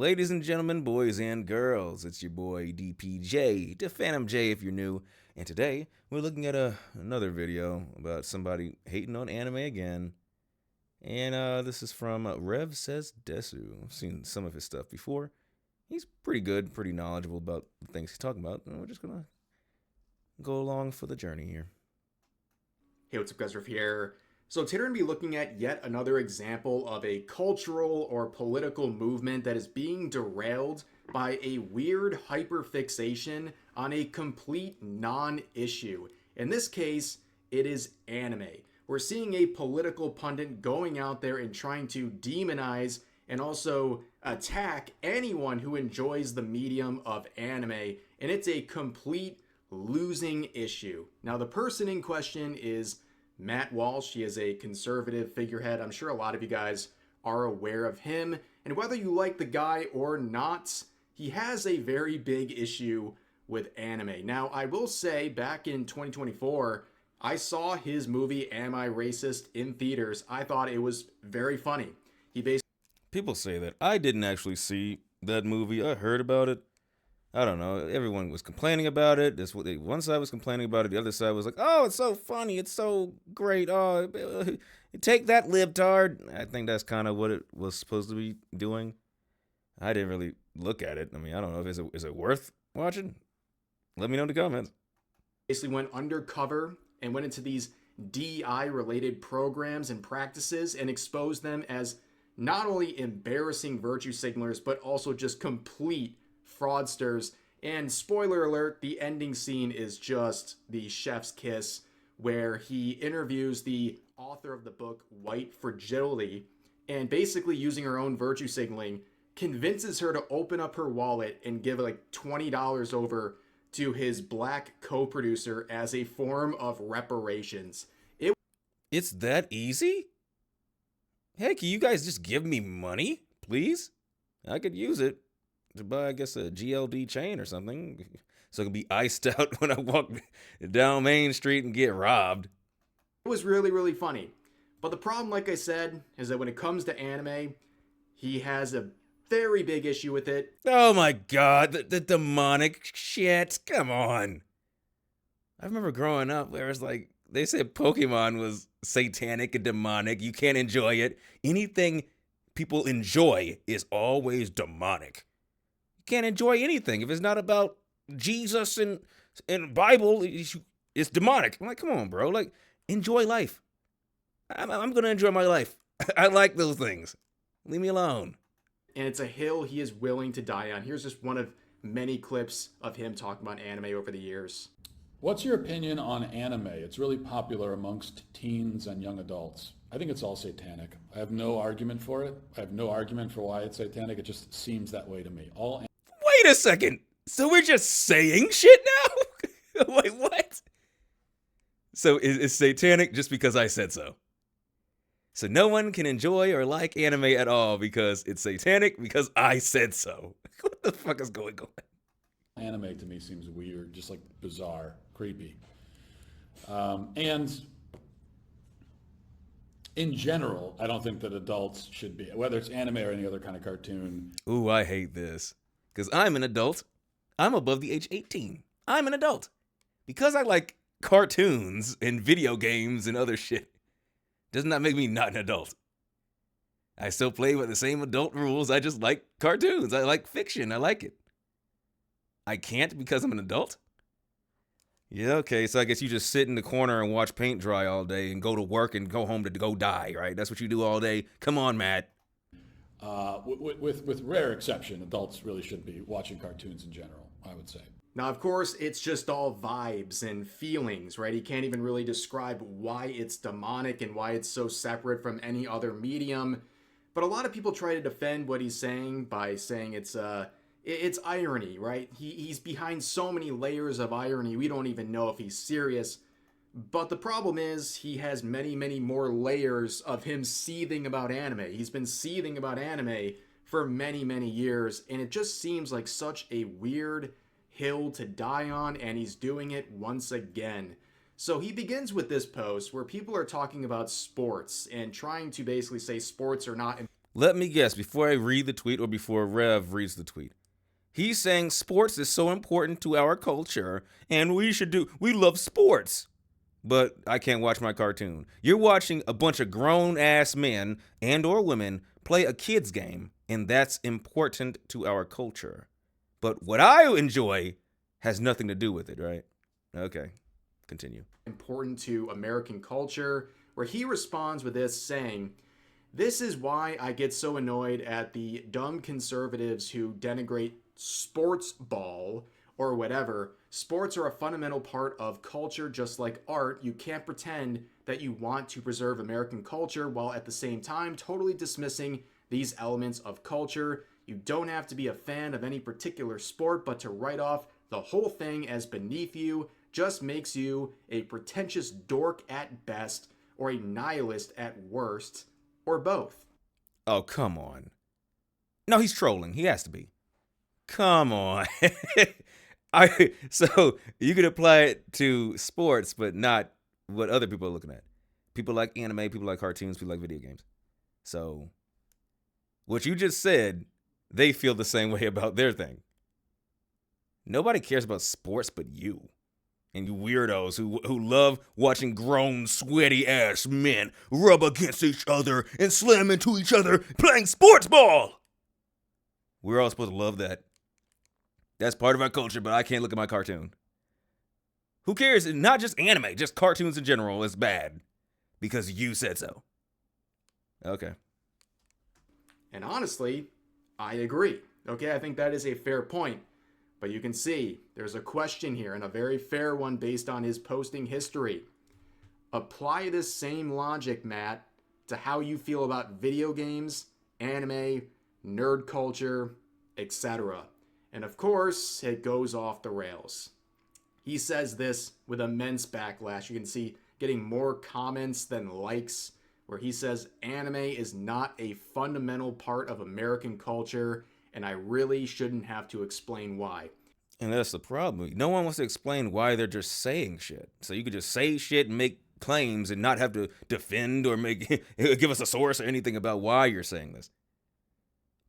Ladies and gentlemen, boys and girls, it's your boy DPJ, to Phantom J if you're new, and today we're looking at another video about somebody hating on anime again, and this is from Rev Says Desu. I've seen some of his stuff before. He's pretty good, pretty knowledgeable about the things he's talking about, and we're just gonna go along for the journey here. Hey, what's up guys, Riff here. So today we're going to be looking at yet another example of a cultural or political movement that is being derailed by a weird hyperfixation on a complete non-issue. In this case, it is anime. We're seeing a political pundit going out there and trying to demonize and also attack anyone who enjoys the medium of anime, and it's a complete losing issue. Now, the person in question is Matt Walsh. He is a conservative figurehead. I'm sure a lot of you guys are aware of him. And whether you like the guy or not, he has a very big issue with anime. Now, I will say back in 2024, I saw his movie Am I Racist in theaters. I thought it was very funny. People say that. I didn't actually see that movie. I heard about it. I don't know. Everyone was complaining about it. One side was complaining about it. The other side was like, "Oh, it's so funny. It's so great. Oh, take that, libtard." I think that's kind of what it was supposed to be doing. I didn't really look at it. I mean, I don't know. Is it worth watching? Let me know in the comments. Basically went undercover and went into these DEI-related programs and practices and exposed them as not only embarrassing virtue signalers, but also just complete fraudsters. And spoiler alert, the ending scene is just the chef's kiss, where he interviews the author of the book White Fragility, and basically using her own virtue signaling convinces her to open up her wallet and give like $20 over to his black co-producer as a form of reparations. It's that easy? Hey, can you guys just give me money, please? I could use it to buy, I guess, a GLD chain or something, so it can be iced out when I walk down Main Street and get robbed. It was really, really funny. But the problem, like I said, is that when it comes to anime, he has a very big issue with it. Oh my god, the demonic shit, come on. I remember growing up where it's like, they said Pokemon was satanic and demonic, you can't enjoy it. Anything people enjoy is always demonic. Can't enjoy anything if it's not about Jesus and Bible. It's demonic. I'm like, come on, bro. Like, enjoy life. I'm gonna enjoy my life. I like those things. Leave me alone. And it's a hill he is willing to die on. Here's just one of many clips of him talking about anime over the years. What's your opinion on anime? It's really popular amongst teens and young adults. I think it's all satanic. I have no argument for it. I have no argument for why it's satanic. It just seems that way to me. Wait a second. So we're just saying shit now? Wait, what? So it's satanic just because I said so. So no one can enjoy or like anime at all because it's satanic because I said so. What the fuck is going on? Anime to me seems weird, just like bizarre, creepy. And in general, I don't think that adults should be, whether it's anime or any other kind of cartoon. Ooh, I hate this. Because I'm an adult. I'm above the age 18. I'm an adult. Because I like cartoons and video games and other shit, does not make me not an adult. I still play by the same adult rules. I just like cartoons. I like fiction. I like it. I can't because I'm an adult? Yeah, okay, so I guess you just sit in the corner and watch paint dry all day and go to work and go home to go die, right? That's what you do all day. Come on, Matt. With rare exception, adults really should be watching cartoons in general, I would say. Now, of course, it's just all vibes and feelings, right? He can't even really describe why it's demonic and why it's so separate from any other medium. But a lot of people try to defend what he's saying by saying it's irony, right? He's behind so many layers of irony, we don't even know if he's serious. But the problem is he has many, many more layers of him seething about anime. He's been seething about anime for many, many years, and it just seems like such a weird hill to die on, and he's doing it once again. So he begins with this post where people are talking about sports and trying to basically say sports are not... Let me guess before I read the tweet or before Rev reads the tweet. He's saying sports is so important to our culture and we love sports. But I can't watch my cartoon. You're watching a bunch of grown ass men and or women play a kids game, and that's important to our culture. But what I enjoy has nothing to do with it, right? Okay, continue. Important to American culture, where he responds with this saying, "This is why I get so annoyed at the dumb conservatives who denigrate sports ball or whatever. Sports are a fundamental part of culture just like art. You can't pretend that you want to preserve American culture while at the same time totally dismissing these elements of culture. You don't have to be a fan of any particular sport, but to write off the whole thing as beneath you just makes you a pretentious dork at best or a nihilist at worst, or both." Oh, come on. No, he's trolling. He has to be. Come on. So you could apply it to sports, but not what other people are looking at. People like anime, people like cartoons, people like video games. So what you just said, they feel the same way about their thing. Nobody cares about sports but you. And you weirdos who love watching grown, sweaty ass men rub against each other and slam into each other playing sports ball. We're all supposed to love that. That's part of our culture, but I can't look at my cartoon. Who cares? Not just anime, just cartoons in general is bad. Because you said so. Okay. And honestly, I agree. Okay, I think that is a fair point. But you can see there's a question here, and a very fair one based on his posting history. Apply this same logic, Matt, to how you feel about video games, anime, nerd culture, etc. And of course, it goes off the rails. He says this with immense backlash. You can see getting more comments than likes, where he says anime is not a fundamental part of American culture, and I really shouldn't have to explain why. And that's the problem. No one wants to explain why they're just saying shit. So you could just say shit and make claims and not have to defend or give us a source or anything about why you're saying this.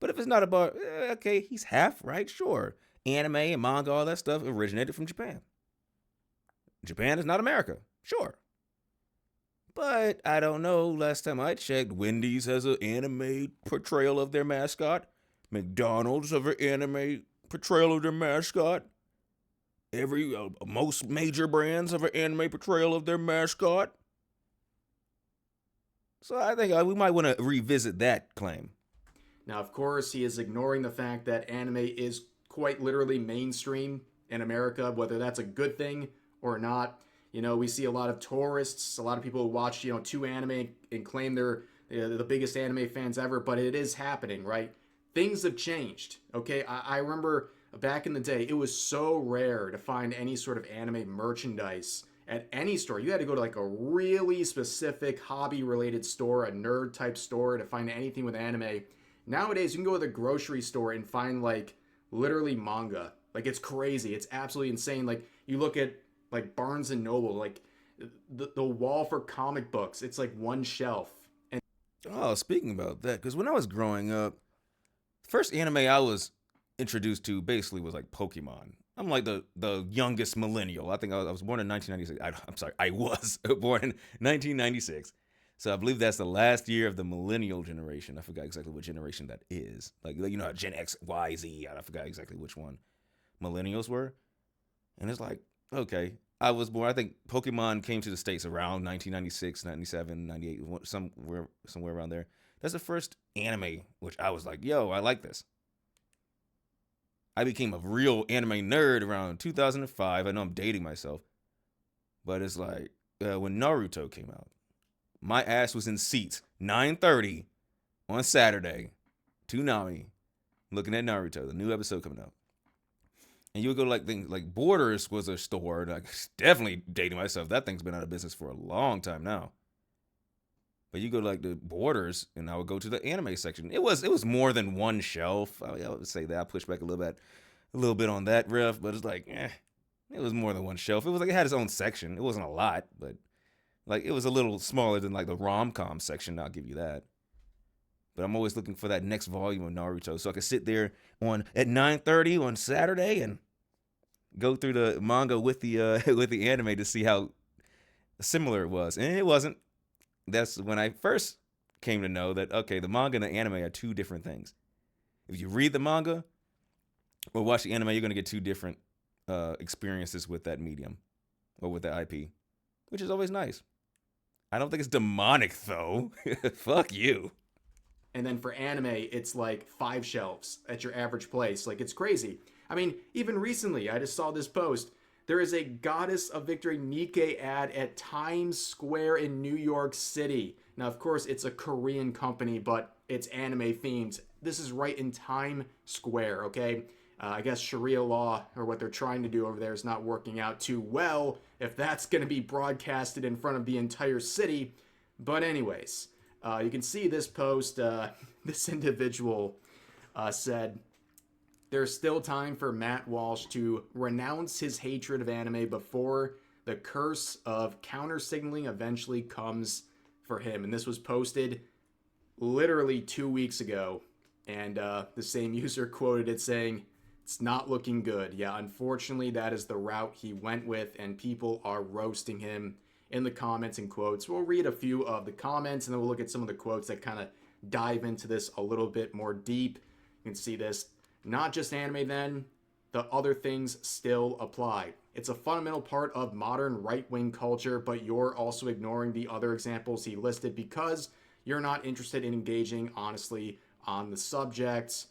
But if it's not about, okay, he's half right, sure. Anime and manga, all that stuff originated from Japan. Japan is not America, sure. But I don't know, last time I checked, Wendy's has an anime portrayal of their mascot. McDonald's have an anime portrayal of their mascot. Most major brands have an anime portrayal of their mascot. So I think we might want to revisit that claim. Now, of course, he is ignoring the fact that anime is quite literally mainstream in America, whether that's a good thing or not. You know, we see a lot of tourists, a lot of people who watch, 2 anime and claim they're the biggest anime fans ever, but it is happening, right? Things have changed, okay? I remember back in the day, it was so rare to find any sort of anime merchandise at any store. You had to go to like a really specific hobby-related store, a nerd-type store to find anything with anime. Nowadays, you can go to the grocery store and find like literally manga. Like it's crazy. It's absolutely insane. Like you look at like Barnes and Noble, like the wall for comic books. It's like one shelf. And Oh, speaking about that, because when I was growing up, the first anime I was introduced to basically was like Pokemon. I'm like the youngest millennial. I think I was born in 1996. I'm sorry, I was born in 1996. So I believe that's the last year of the millennial generation. I forgot exactly what generation that is. Like Gen X, Y, Z. I forgot exactly which one millennials were. And it's like, okay, I was born. I think Pokemon came to the States around 1996, 97, 98, somewhere around there. That's the first anime which I was like, yo, I like this. I became a real anime nerd around 2005. I know I'm dating myself. But it's like when Naruto came out. My ass was in seats 9:30 on Saturday, Toonami, looking at Naruto, the new episode coming out. And you would go to like things like Borders was a store. Like definitely dating myself. That thing's been out of business for a long time now. But you go to like the Borders, and I would go to the anime section. It was more than one shelf. I would say that I pushed back a little bit on that ref, but it's like, it was more than one shelf. It was like it had its own section. It wasn't a lot, but like it was a little smaller than like the rom-com section. I'll give you that. But I'm always looking for that next volume of Naruto, so I can sit there at 9:30 on Saturday and go through the manga with the with the anime to see how similar it was, and it wasn't. That's when I first came to know that okay, the manga and the anime are two different things. If you read the manga or watch the anime, you're gonna get two different experiences with that medium or with the IP, which is always nice. I don't think it's demonic though. Fuck you. And then for anime, it's like 5 shelves at your average place. Like, it's crazy. I mean, even recently, I just saw this post. There is a Goddess of Victory Nikkei ad at Times Square in New York City. Now, of course, it's a Korean company, but it's anime themed. This is right in Times Square, okay? I guess Sharia law, or what they're trying to do over there, is not working out too well if that's going to be broadcasted in front of the entire city. But anyways, you can see this post. This individual said, "There's still time for Matt Walsh to renounce his hatred of anime before the curse of counter-signaling eventually comes for him." And this was posted literally 2 weeks ago. And the same user quoted it saying, "It's not looking good." Yeah, unfortunately, that is the route he went with, and people are roasting him in the comments and quotes. We'll read a few of the comments, and then we'll look at some of the quotes that kind of dive into this a little bit more deep. You can see this. "Not just anime then, the other things still apply. It's a fundamental part of modern right-wing culture, but you're also ignoring the other examples he listed because you're not interested in engaging honestly on the subject.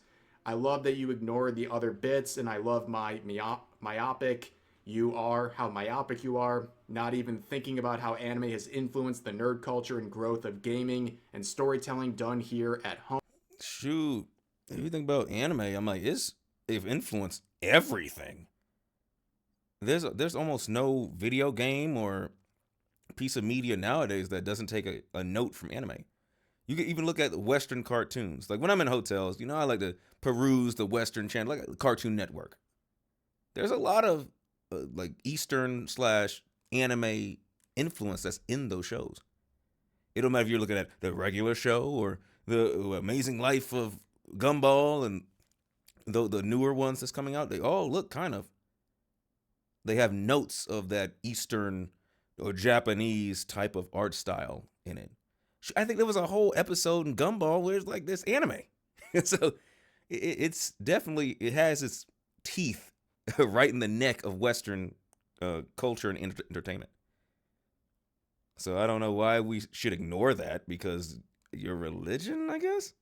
I love that you ignored the other bits, and I love how myopic you are, not even thinking about how anime has influenced the nerd culture and growth of gaming and storytelling done here at home." Shoot, if you think about anime, I'm like, they've influenced everything. There's almost no video game or piece of media nowadays that doesn't take a note from anime. You can even look at the Western cartoons. Like when I'm in hotels, I like to peruse the Western channel, like Cartoon Network. There's a lot of like Eastern / anime influence that's in those shows. It don't matter if you're looking at the regular show or the Amazing Life of Gumball and the newer ones that's coming out. They all look they have notes of that Eastern or Japanese type of art style in it. I think there was a whole episode in Gumball where it's like this anime. So it's definitely, it has its teeth right in the neck of Western culture and entertainment. So I don't know why we should ignore that because your religion, I guess?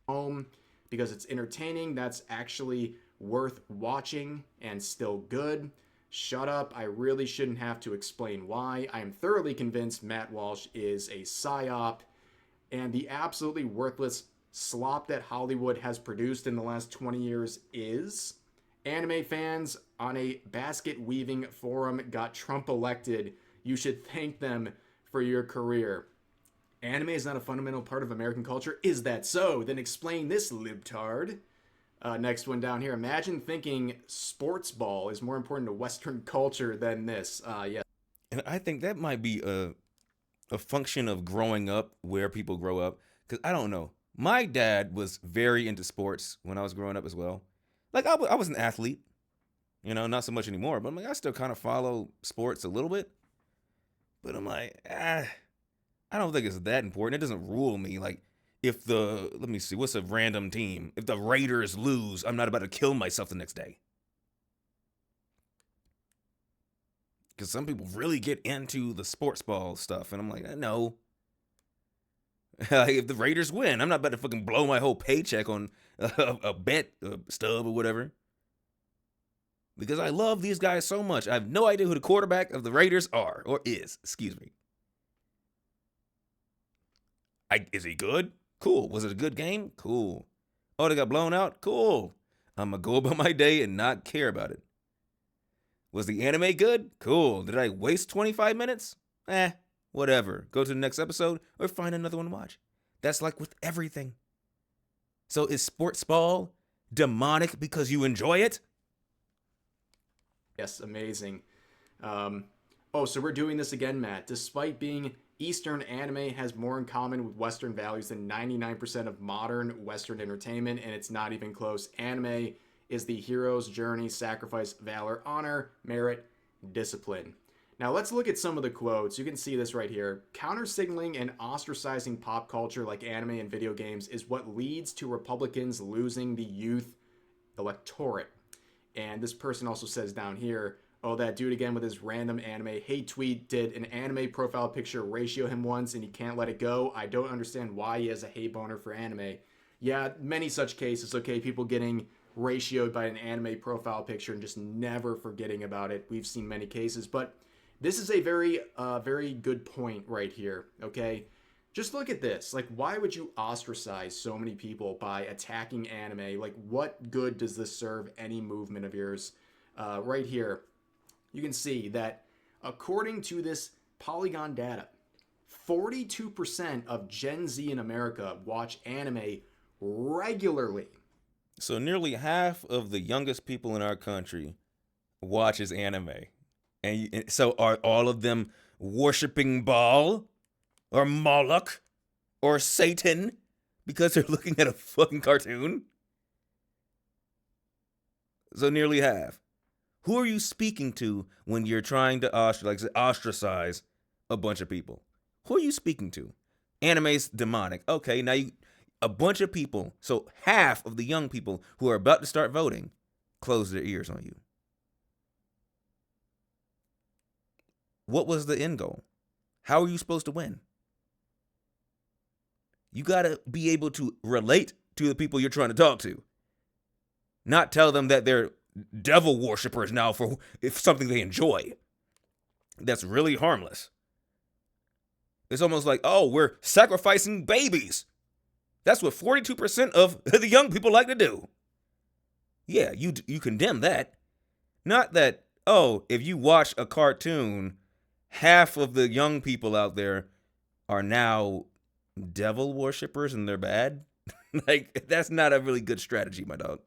Home, because it's entertaining, that's actually worth watching and still good. Shut up, I really shouldn't have to explain why. I am thoroughly convinced Matt Walsh is a psyop, and the absolutely worthless slop that Hollywood has produced in the last 20 years is. Anime fans on a basket weaving forum got Trump elected. You should thank them for your career. Anime is not a fundamental part of American culture. Is that so? Then explain this, libtard. Next one down here. Imagine thinking sports ball is more important to Western culture than this. Yeah. And I think that might be a function of growing up where people grow up. Because I don't know. My dad was very into sports when I was growing up as well. Like I was an athlete, not so much anymore. But I'm like, I still kind of follow sports a little bit. But I'm like, I don't think it's that important. It doesn't rule me. Like, let me see, what's a random team? If the Raiders lose, I'm not about to kill myself the next day. Because some people really get into the sports ball stuff. And I'm like, no. Like, if the Raiders win, I'm not about to fucking blow my whole paycheck on a bet, a stub or whatever. Because I love these guys so much. I have no idea who the quarterback of the Raiders are, or is, excuse me. Is he good? Cool. Was it a good game? Cool. Oh, they got blown out? Cool. I'm going to go about my day and not care about it. Was the anime good? Cool. Did I waste 25 minutes? Whatever. Go to the next episode or find another one to watch. That's like with everything. So is sports ball demonic because you enjoy it? Yes, amazing. So we're doing this again, Matt. Despite being Eastern anime has more in common with Western values than 99% of modern Western entertainment, and it's not even close. Anime is the hero's journey, sacrifice, valor, honor, merit, discipline. Now let's look at some of the quotes. You can see this right here. Counter-signaling and ostracizing pop culture like anime and video games is what leads to Republicans losing the youth electorate. And this person also says down here, oh, that dude again with his random anime hate tweet did an anime profile picture ratio him once and he can't let it go. I don't understand why he has a hate boner for anime. Yeah, many such cases, okay, people getting ratioed by an anime profile picture and just never forgetting about it. We've seen many cases, but this is a very good point right here, okay? Just look at this. Like, why would you ostracize so many people by attacking anime? Like, what good does this serve any movement of yours? Right here, you can see that according to this Polygon data, 42% of Gen Z in America watch anime regularly. So nearly half of the youngest people in our country watches anime. And so are all of them worshiping Baal or Moloch or Satan because they're looking at a fucking cartoon? So nearly half. Who are you speaking to when you're trying to ostracize a bunch of people? Who are you speaking to? Anime's demonic. Okay, now a bunch of people, so half of the young people who are about to start voting, close their ears on you. What was the end goal? How are you supposed to win? You got to be able to relate to the people you're trying to talk to. Not tell them that they're devil worshippers now for if something they enjoy. That's really harmless. It's almost like, oh, we're sacrificing babies. That's what 42% of the young people like to do. Yeah, you condemn that. Not that, oh, if you watch a cartoon, half of the young people out there are now devil worshippers and they're bad. Like, that's not a really good strategy, my dog.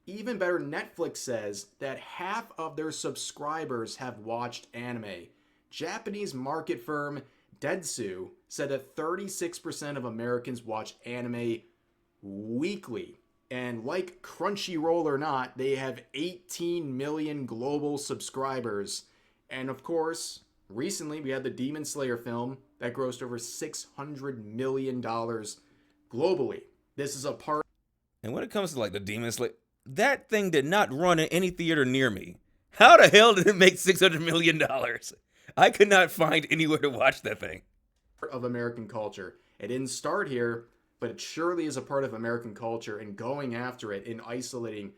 Even better, Netflix says that half of their subscribers have watched anime. Japanese market firm Deadsu said that 36% of Americans watch anime weekly. And like Crunchyroll or not, they have 18 million global subscribers. And of course, recently we had the Demon Slayer film that grossed over $600 million globally. This is a part. And when it comes to like the Demon Slayer, that thing did not run in any theater near me. How the hell did it make $600 million? I could not find anywhere to watch that thing. Of American culture. It didn't start here, but it surely is a part of American culture, and going after it and isolating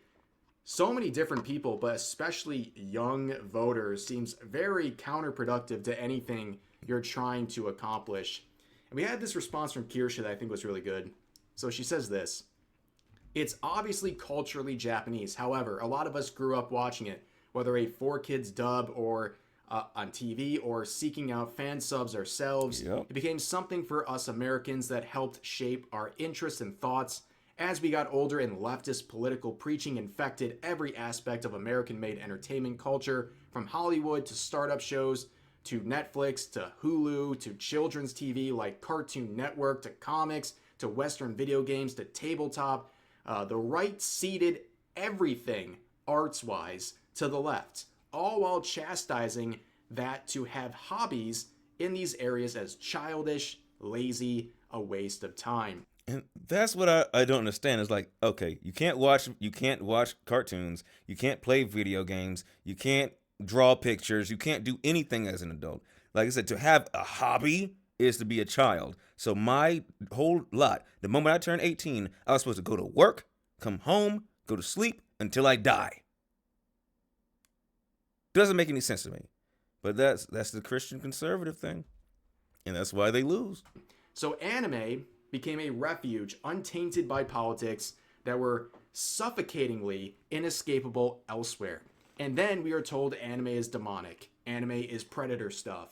so many different people, but especially young voters, seems very counterproductive to anything you're trying to accomplish. And we had this response from Kirsha that I think was really good. So she says this: it's obviously culturally Japanese. However, a lot of us grew up watching it, whether a 4Kids dub or on TV or seeking out fan subs ourselves. Yep. It became something for us Americans that helped shape our interests and thoughts. As we got older and leftist political preaching infected every aspect of American-made entertainment culture, from Hollywood to startup shows, to Netflix, to Hulu, to children's TV like Cartoon Network, to comics, to Western video games, to tabletop, the right ceded everything arts-wise to the left, all while chastising that to have hobbies in these areas as childish, lazy, a waste of time. And that's what I don't understand. It's like, okay, you can't watch cartoons, you can't play video games, you can't draw pictures, you can't do anything as an adult. Like I said, to have a hobby is to be a child. So my whole lot, the moment I turned 18, I was supposed to go to work, come home, go to sleep until I die. Doesn't make any sense to me. But that's the Christian conservative thing. And that's why they lose. So anime became a refuge untainted by politics that were suffocatingly inescapable elsewhere. And then we are told anime is demonic. Anime is predator stuff.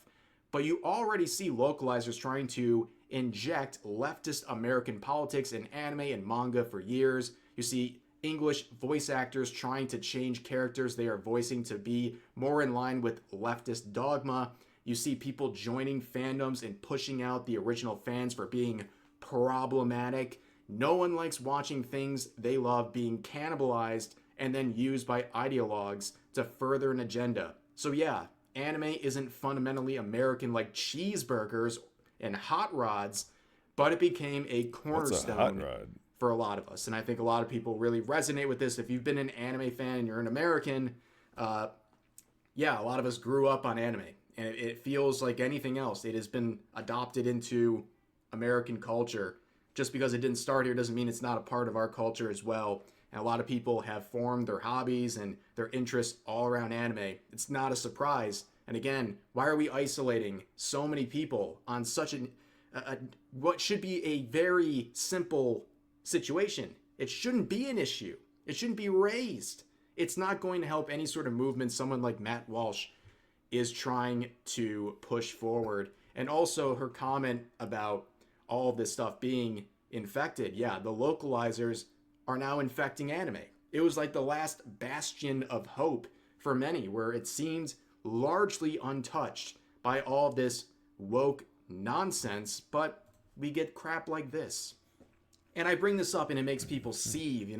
But you already see localizers trying to inject leftist American politics in anime and manga for years. You see English voice actors trying to change characters they are voicing to be more in line with leftist dogma. You see people joining fandoms and pushing out the original fans for being problematic. No one likes watching things they love being cannibalized and then used by ideologues to further an agenda. So yeah, anime isn't fundamentally American like cheeseburgers and hot rods, but it became a What's a hot cornerstone rod? for a lot of us. And I think a lot of people really resonate with this. If you've been an anime fan and you're an American, yeah, a lot of us grew up on anime. And it feels like anything else. It has been adopted into American culture. Just because it didn't start here doesn't mean it's not a part of our culture as well. And a lot of people have formed their hobbies and their interests all around anime. It's not a surprise. And again, why are we isolating so many people on such what should be a very simple situation? It shouldn't be an issue. It shouldn't be raised. It's not going to help any sort of movement someone like Matt Walsh is trying to push forward. And also her comment about all of this stuff being infected. Yeah, the localizers are now infecting anime. It was like the last bastion of hope for many, where it seemed largely untouched by all of this woke nonsense, but we get crap like this. And I bring this up and it makes people seethe,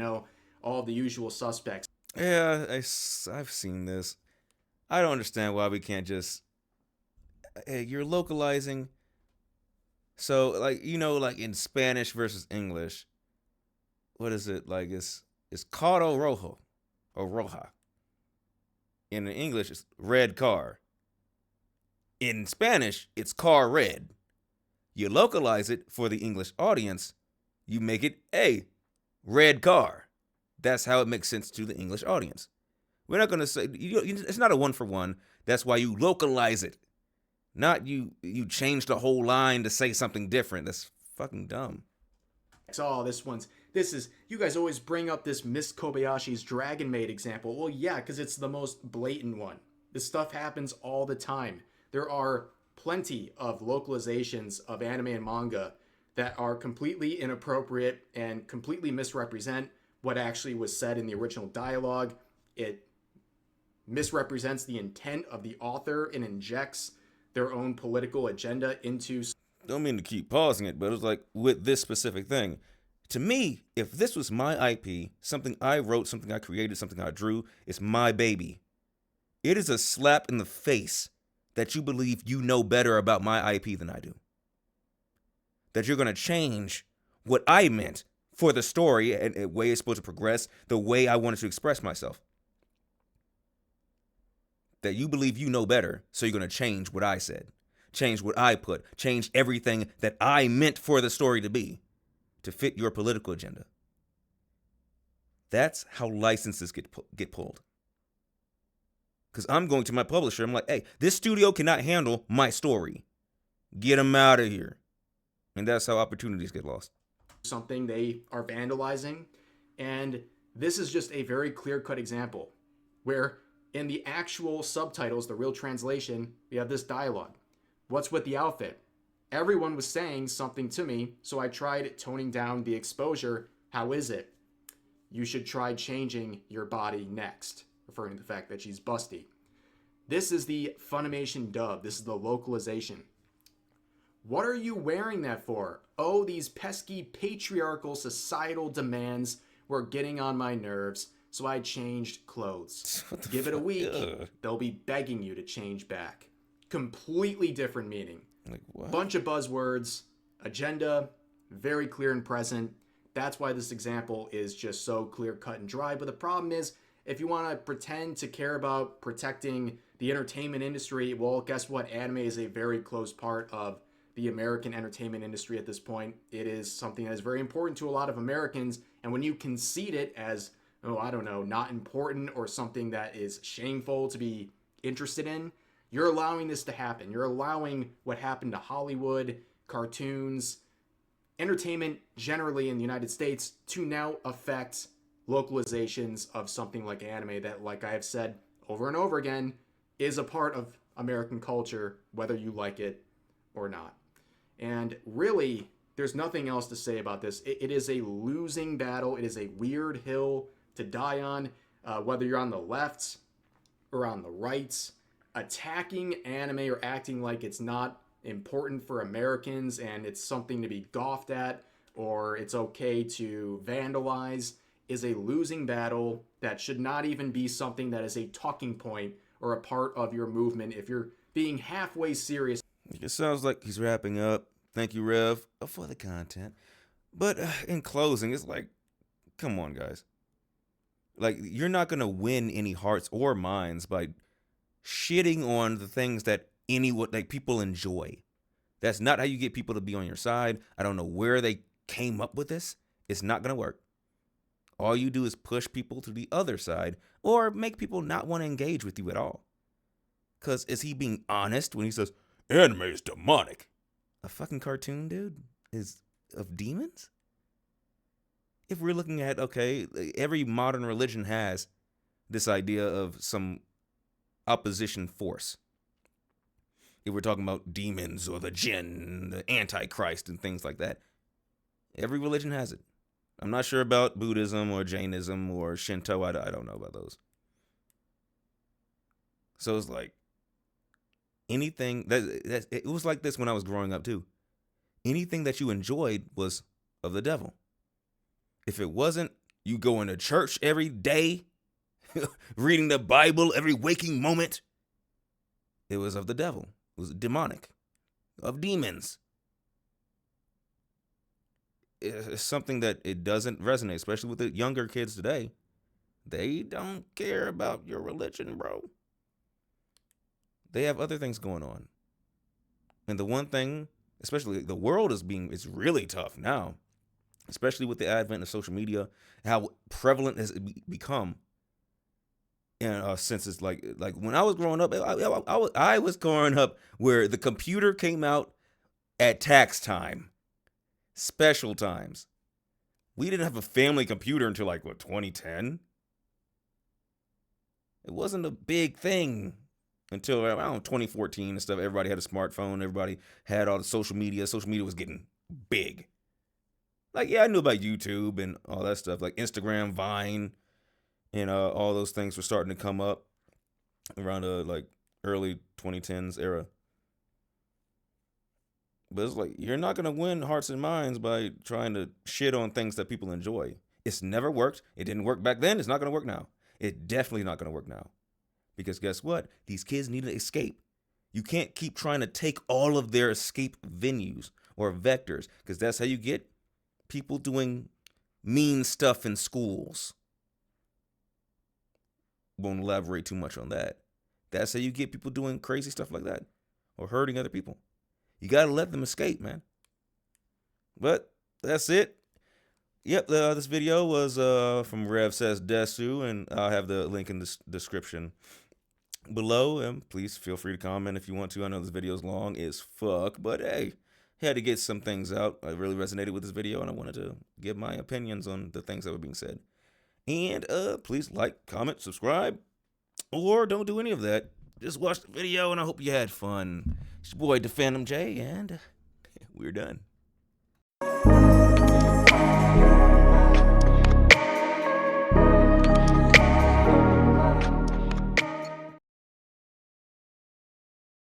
all the usual suspects. Yeah, I've seen this. I don't understand why we can't just. Hey, you're localizing. So, like in Spanish versus English, what is it? Like, it's Caro Rojo or Roja. In English, it's red car. In Spanish, it's car red. You localize it for the English audience, you make it a red car. That's how it makes sense to the English audience. We're not going to say, it's not a one for one. That's why you localize it. Not you change the whole line to say something different. That's fucking dumb. Oh, this is, you guys always bring up this Miss Kobayashi's Dragon Maid example. Well, yeah, because it's the most blatant one. This stuff happens all the time. There are plenty of localizations of anime and manga that are completely inappropriate and completely misrepresent what actually was said in the original dialogue. It misrepresents the intent of the author and injects their own political agenda into. Don't mean to keep pausing it, but it was like with this specific thing. To me, if this was my IP, something I wrote, something I created, something I drew, it's my baby. It is a slap in the face that you believe you know better about my IP than I do. That you're going to change what I meant for the story and the way it's supposed to progress, the way I wanted to express myself. That you believe you know better, so you're going to change what I said, change what I put, change everything that I meant for the story to be, to fit your political agenda. That's how licenses get pulled. Because I'm going to my publisher, I'm like, hey, this studio cannot handle my story. Get them out of here. And that's how opportunities get lost. Something they are vandalizing. And this is just a very clear-cut example where in the actual subtitles, the real translation, we have this dialogue. What's with the outfit? Everyone was saying something to me, so I tried toning down the exposure. How is it? You should try changing your body next, referring to the fact that she's busty. This is the Funimation dub. This is the localization. What are you wearing that for? Oh, these pesky patriarchal societal demands were getting on my nerves, so I changed clothes. Give it a week, they'll be begging you to change back. Completely different meaning. Like what? Bunch of buzzwords, agenda, very clear and present. That's why this example is just so clear, cut, and dry. But the problem is, if you want to pretend to care about protecting the entertainment industry, well, guess what? Anime is a very close part of the American entertainment industry at this point. It is something that is very important to a lot of Americans. And when you concede it as, oh, I don't know, not important or something that is shameful to be interested in, you're allowing this to happen. You're allowing what happened to Hollywood, cartoons, entertainment generally in the United States to now affect localizations of something like anime that, like I have said over and over again, is a part of American culture, whether you like it or not. And really, there's nothing else to say about this. It is a losing battle. It is a weird hill to die on, whether you're on the left or on the right. attacking anime or acting like it's not important for Americans and it's something to be scoffed at or it's okay to vandalize is a losing battle that should not even be something that is a talking point or a part of your movement if you're being halfway serious. It sounds like he's wrapping up. Thank you, Rev, for the content. But in closing, it's like, come on, guys. Like, you're not going to win any hearts or minds by shitting on the things that people enjoy. That's not how you get people to be on your side. I don't know where they came up with this. It's not going to work. All you do is push people to the other side or make people not want to engage with you at all. Because is he being honest when he says, anime is demonic? A fucking cartoon, dude, is of demons? If we're looking at, okay, every modern religion has this idea of some opposition force. If we're talking about demons or the jinn, the antichrist and things like that, every religion has it. I'm not sure about Buddhism or Jainism or Shinto. I don't know about those. So it's like anything that it was like this when I was growing up too. Anything that you enjoyed was of the devil. If it wasn't, you going to church every day, reading the Bible every waking moment, it was of the devil. It was demonic, of demons. It's something that it doesn't resonate, especially with the younger kids today. They don't care about your religion, bro. They have other things going on. And the one thing, especially the world it's really tough now, especially with the advent of social media, how prevalent has it become. And since it's like when I was growing up, I was growing up where the computer came out at tax time, special times. We didn't have a family computer until 2010. It wasn't a big thing until around 2014 and stuff. Everybody had a smartphone. Everybody had all the social media. Social media was getting big. I knew about YouTube and all that stuff, like Instagram, Vine, and all those things were starting to come up around the early 2010s era. But it's you're not going to win hearts and minds by trying to shit on things that people enjoy. It's never worked. It didn't work back then. It's not going to work now. It's definitely not going to work now. Because guess what? These kids need to escape. You can't keep trying to take all of their escape venues or vectors, because that's how you get people doing mean stuff in schools. Won't elaborate too much on that. That's how you get people doing crazy stuff like that or hurting other people. You got to let them escape, man. But that's it. Yep, this video was from Rev Says Desu, and I'll have the link in the description below. And please feel free to comment if you want to. I know this video is long as fuck, but hey, had to get some things out. I really resonated with this video, and I wanted to give my opinions on the things that were being said. And please like, comment, subscribe, or don't do any of that. Just watch the video, and I hope you had fun. It's your boy, The Phantom J, and we're done.